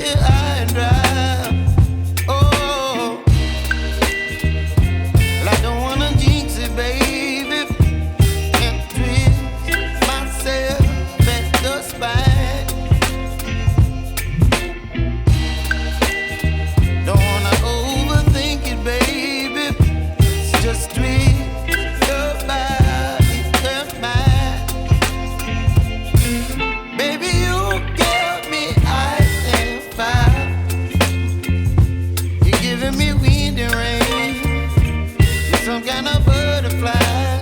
here high and dry. Oh, well, I don't wanna jinx it, baby, and twist myself at the spine. Don't wanna overthink it, baby. It's just twist your body and mine. Baby, you give me ice and fire. You're giving me wind and rain. You're some kind of butterfly.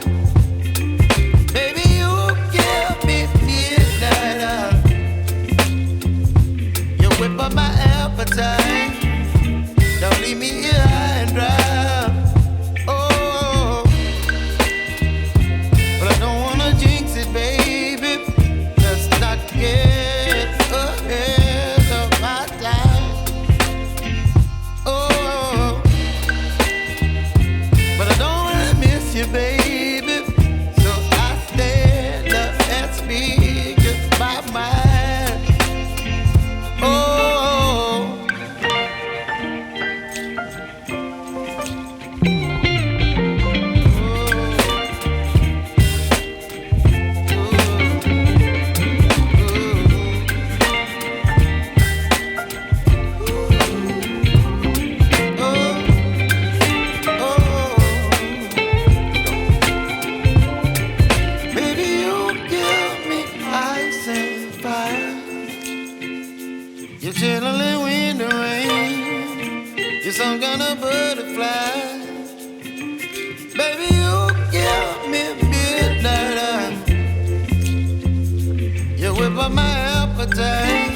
Baby, you give me midnight. You whip up my appetite. Don't leave me here high and dry. Oh, but I don't wanna jinx it, baby. Let's not get ahead of my time. Oh, but I don't wanna miss you, baby. So I stand up and speak my mind. Oh. Baby, you give me ice and fire. You're chilling wind and rain. You're some kind of butterfly. Baby, you give me midnight. You whip up my appetite.